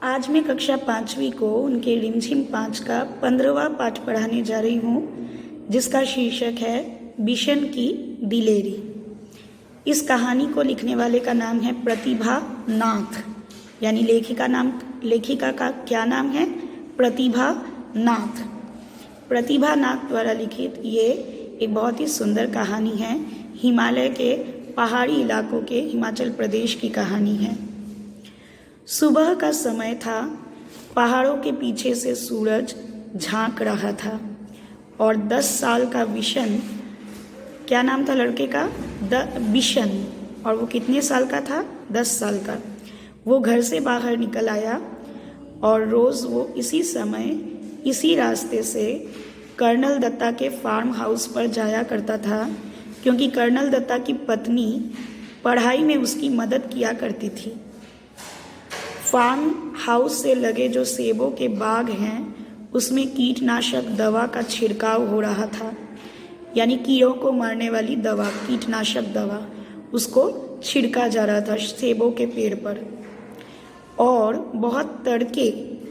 आज मैं कक्षा 5वीं को उनके रिमझिम 5 का 15वां पाठ पढ़ाने जा रही हूँ, जिसका शीर्षक है बिशन की दिलेरी। इस कहानी को लिखने वाले का नाम है प्रतिभा नाथ, यानी लेखिका का क्या नाम है? प्रतिभा नाथ। प्रतिभा नाथ द्वारा लिखित ये एक बहुत ही सुंदर कहानी है। हिमालय के पहाड़ी इलाकों के हिमाचल प्रदेश की कहानी है। सुबह का समय था। पहाड़ों के पीछे से सूरज झांक रहा था और 10 साल का बिशन, क्या नाम था लड़के का? बिशन। और वो कितने साल का था? 10 साल का। वो घर से बाहर निकल आया और रोज़ वो इसी समय इसी रास्ते से कर्नल दत्ता के फार्म हाउस पर जाया करता था, क्योंकि कर्नल दत्ता की पत्नी पढ़ाई में उसकी मदद किया करती थी। फार्म हाउस से लगे जो सेबों के बाग हैं, उसमें कीटनाशक दवा का छिड़काव हो रहा था, यानी कीड़ों को मारने वाली दवा, कीटनाशक दवा, उसको छिड़का जा रहा था सेबों के पेड़ पर। और बहुत तड़के,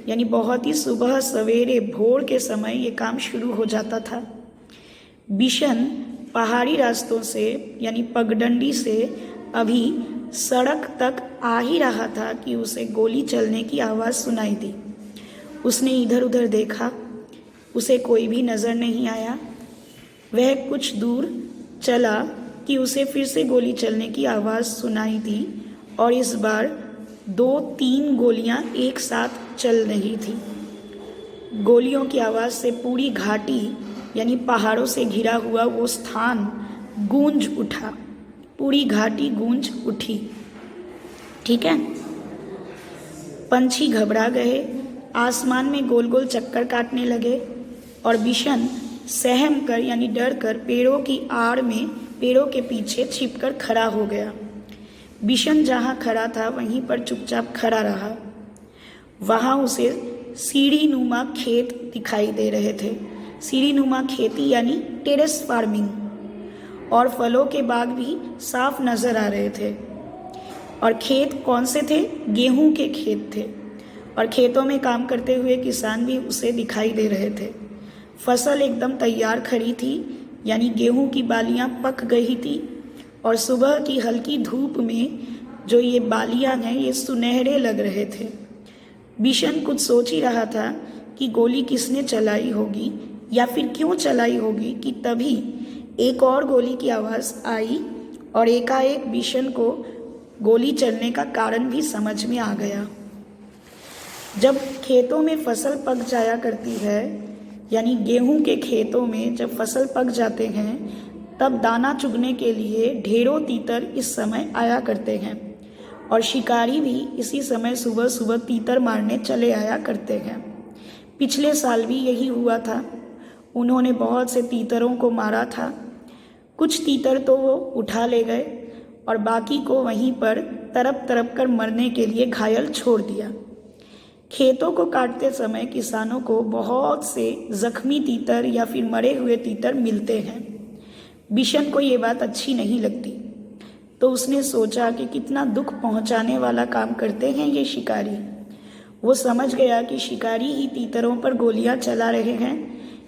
यानी बहुत ही सुबह सवेरे भोर के समय ये काम शुरू हो जाता था। बिशन पहाड़ी रास्तों से, यानी पगडंडी से अभी सड़क तक आ ही रहा था कि उसे गोली चलने की आवाज़ सुनाई दी। उसने इधर उधर देखा, उसे कोई भी नज़र नहीं आया। वह कुछ दूर चला कि उसे फिर से गोली चलने की आवाज़ सुनाई दी, और इस बार 2-3 गोलियां एक साथ चल रही थी। गोलियों की आवाज़ से पूरी घाटी, यानी पहाड़ों से घिरा हुआ वो स्थान गूंज उठा। पूरी घाटी गूंज उठी। ठीक है। पंछी घबरा गए, आसमान में गोल गोल चक्कर काटने लगे, और बिशन सहम कर, यानी डर कर, पेड़ों की आड़ में, पेड़ों के पीछे छिपकर खड़ा हो गया। बिशन जहाँ खड़ा था वहीं पर चुपचाप खड़ा रहा। वहाँ उसे सीढ़ी नुमा खेत दिखाई दे रहे थे। सीढ़ी नुमा खेती यानी टेरेस फार्मिंग, और फलों के बाग भी साफ नज़र आ रहे थे। और खेत कौन से थे? गेहूं के खेत थे, और खेतों में काम करते हुए किसान भी उसे दिखाई दे रहे थे। फसल एकदम तैयार खड़ी थी, यानी गेहूं की बालियां पक गई थी, और सुबह की हल्की धूप में जो ये बालियां हैं ये सुनहरे लग रहे थे। बिशन कुछ सोच ही रहा था कि गोली किसने चलाई होगी, या फिर क्यों चलाई होगी, कि तभी एक और गोली की आवाज़ आई, और एकाएक बिशन को गोली चलने का कारण भी समझ में आ गया। जब खेतों में फसल पक जाया करती है, यानी गेहूं के खेतों में जब फसल पक जाते हैं, तब दाना चुगने के लिए ढेरों तीतर इस समय आया करते हैं, और शिकारी भी इसी समय सुबह सुबह तीतर मारने चले आया करते हैं। पिछले साल भी यही हुआ था। उन्होंने बहुत से तीतरों को मारा था। कुछ तीतर तो वो उठा ले गए, और बाकी को वहीं पर तड़प तड़प कर मरने के लिए घायल छोड़ दिया। खेतों को काटते समय किसानों को बहुत से जख्मी तीतर या फिर मरे हुए तीतर मिलते हैं। बिशन को ये बात अच्छी नहीं लगती, तो उसने सोचा कि कितना दुख पहुंचाने वाला काम करते हैं ये शिकारी। वो समझ गया कि शिकारी ही तीतरों पर गोलियां चला रहे हैं,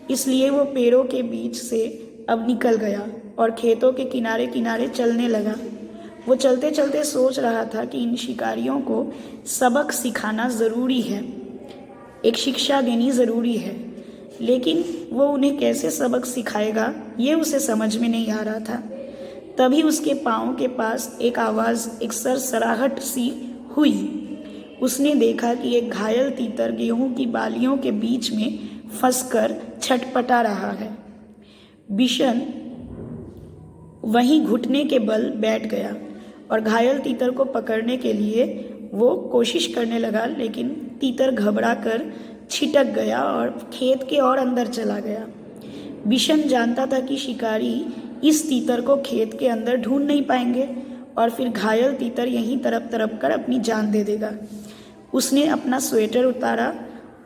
इसलिए वो पेड़ों के बीच से अब निकल गया और खेतों के किनारे किनारे चलने लगा। वो चलते चलते सोच रहा था कि इन शिकारियों को सबक सिखाना ज़रूरी है, एक शिक्षा देनी ज़रूरी है, लेकिन वो उन्हें कैसे सबक सिखाएगा ये उसे समझ में नहीं आ रहा था। तभी उसके पाँव के पास एक आवाज़, एक सरसराहट सी हुई। उसने देखा कि एक घायल तीतर गेहूं की बालियों के बीच में फंसकर छटपटा रहा है। बिशन वहीं घुटने के बल बैठ गया और घायल तीतर को पकड़ने के लिए वो कोशिश करने लगा, लेकिन तीतर घबरा कर छिटक गया और खेत के और अंदर चला गया। बिशन जानता था कि शिकारी इस तीतर को खेत के अंदर ढूंढ नहीं पाएंगे, और फिर घायल तीतर यहीं तड़प तड़प कर अपनी जान दे देगा। उसने अपना स्वेटर उतारा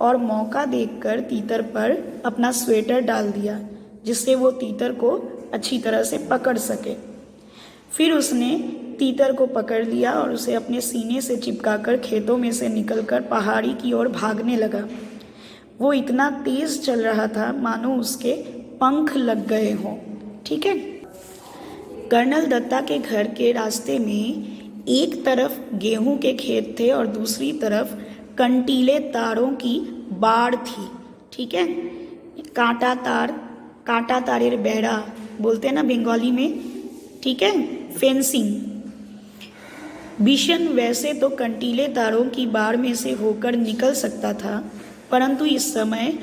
और मौका देखकर तीतर पर अपना स्वेटर डाल दिया, जिससे वो तीतर को अच्छी तरह से पकड़ सके। फिर उसने तीतर को पकड़ लिया और उसे अपने सीने से चिपकाकर खेतों में से निकलकर पहाड़ी की ओर भागने लगा। वो इतना तेज चल रहा था मानो उसके पंख लग गए हों। ठीक है। कर्नल दत्ता के घर के रास्ते में एक तरफ गेहूं के खेत थे और दूसरी तरफ कंटीले तारों की बाड़ थी। ठीक है। कांटा तारेर बेड़ा बोलते हैं ना बंगाली में। ठीक है। फेंसिंग। बिशन वैसे तो कंटीले तारों की बाड़ में से होकर निकल सकता था, परंतु इस समय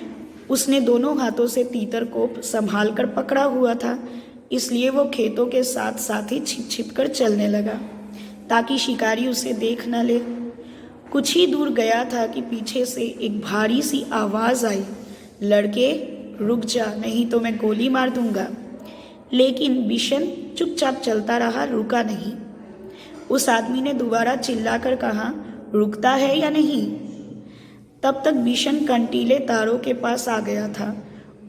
उसने दोनों हाथों से तीतर को संभाल कर पकड़ा हुआ था, इसलिए वो खेतों के साथ साथ ही छिप छिप कर चलने लगा ताकि शिकारी उसे देख न ले। कुछ ही दूर गया था कि पीछे से एक भारी सी आवाज़ आई, लड़के रुक जा, नहीं तो मैं गोली मार दूंगा। लेकिन बिशन चुपचाप चलता रहा, रुका नहीं। उस आदमी ने दोबारा चिल्लाकर कहा, रुकता है या नहीं? तब तक बिशन कंटीले तारों के पास आ गया था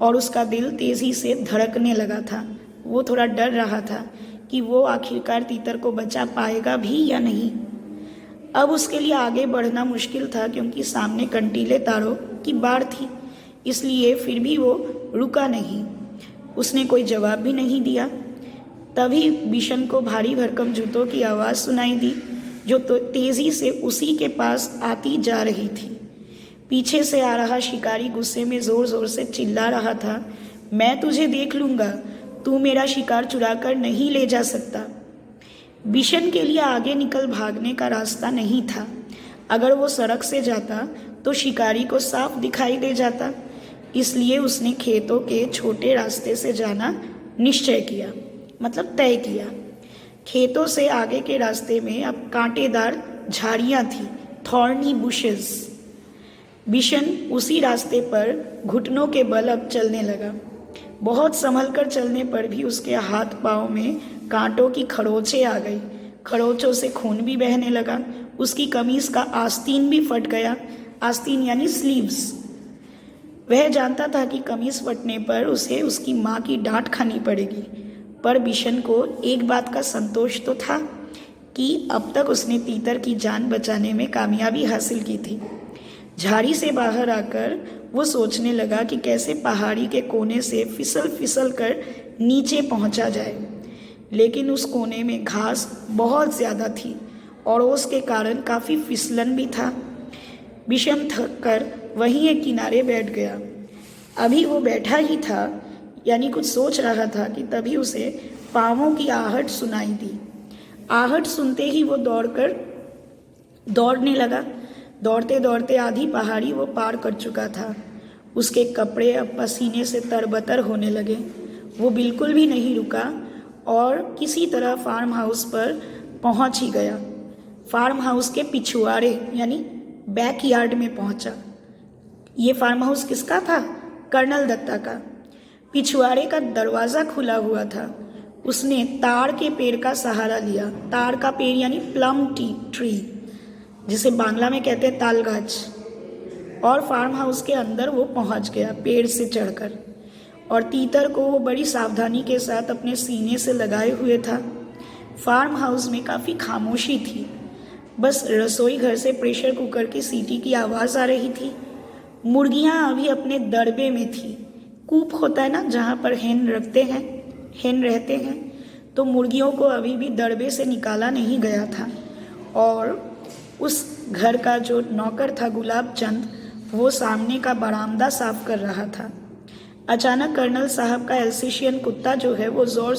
और उसका दिल तेजी से धड़कने लगा था। वो थोड़ा डर रहा था कि वो आखिरकार तीतर को बचा पाएगा भी या नहीं। अब उसके लिए आगे बढ़ना मुश्किल था क्योंकि सामने कंटीले तारों की बाड़ थी, इसलिए फिर भी वो रुका नहीं। उसने कोई जवाब भी नहीं दिया। तभी बिशन को भारी भरकम जूतों की आवाज़ सुनाई दी जो तेज़ी से उसी के पास आती जा रही थी। पीछे से आ रहा शिकारी गुस्से में ज़ोर ज़ोर से चिल्ला रहा था, मैं तुझे देख लूँगा, तू मेरा शिकार चुरा कर नहीं ले जा सकता। बिशन के लिए आगे निकल भागने का रास्ता नहीं था। अगर वो सड़क से जाता तो शिकारी को साफ दिखाई दे जाता, इसलिए उसने खेतों के छोटे रास्ते से जाना निश्चय किया, मतलब तय किया। खेतों से आगे के रास्ते में अब कांटेदार झाड़ियाँ थीं, थॉर्नी बुशेस। बिशन उसी रास्ते पर घुटनों के बल अब चलने लगा। बहुत संभल कर चलने पर भी उसके हाथ पाँव में कांटों की खरोंचें आ गई। खरोंचों से खून भी बहने लगा। उसकी कमीज़ का आस्तीन भी फट गया। आस्तीन यानी स्लीव्स। वह जानता था कि कमीज़ फटने पर उसे उसकी माँ की डांट खानी पड़ेगी, पर बिशन को एक बात का संतोष तो था कि अब तक उसने तीतर की जान बचाने में कामयाबी हासिल की थी। झाड़ी से बाहर आकर वो सोचने लगा कि कैसे पहाड़ी के कोने से फिसल फिसल कर नीचे पहुंचा जाए, लेकिन उस कोने में घास बहुत ज़्यादा थी और उसके कारण काफ़ी फिसलन भी था। बिशन थक कर वहीं एक किनारे बैठ गया। अभी वो बैठा ही था, यानी कुछ सोच रहा था कि तभी उसे पाँवों की आहट सुनाई दी। आहट सुनते ही वो दौड़ने लगा। दौड़ते दौड़ते आधी पहाड़ी वो पार कर चुका था। उसके कपड़े अब पसीने से तरबतर होने लगे। वो बिल्कुल भी नहीं रुका और किसी तरह फार्म हाउस पर पहुंच ही गया। फार्म हाउस के पिछुआड़े यानी बैकयार्ड में पहुंचा। ये फार्म हाउस किसका था? कर्नल दत्ता का। पिछुआड़े का दरवाज़ा खुला हुआ था। उसने ताड़ के पेड़ का सहारा लिया। ताड़ का पेड़ यानी प्लम ट्री, जिसे बांग्ला में कहते हैं ताल गाछ। और फार्म हाउस के अंदर वो पहुंच गया पेड़ से चढ़कर, और तीतर को वो बड़ी सावधानी के साथ अपने सीने से लगाए हुए था। फार्म हाउस में काफ़ी खामोशी थी। बस रसोई घर से प्रेशर कुकर की सीटी की आवाज़ आ रही थी। मुर्गियाँ अभी अपने दड़बे में थी। कूप होता है ना जहाँ पर हेन रहते हैं, तो मुर्गियों को अभी भी दड़बे से निकाला नहीं गया था। और उस घर का जो नौकर था गुलाब चंद, वो सामने का बरामदा साफ कर रहा था। अचानक कर्नल साहब का एल्सेशियन कुत्ता जो है वो जोर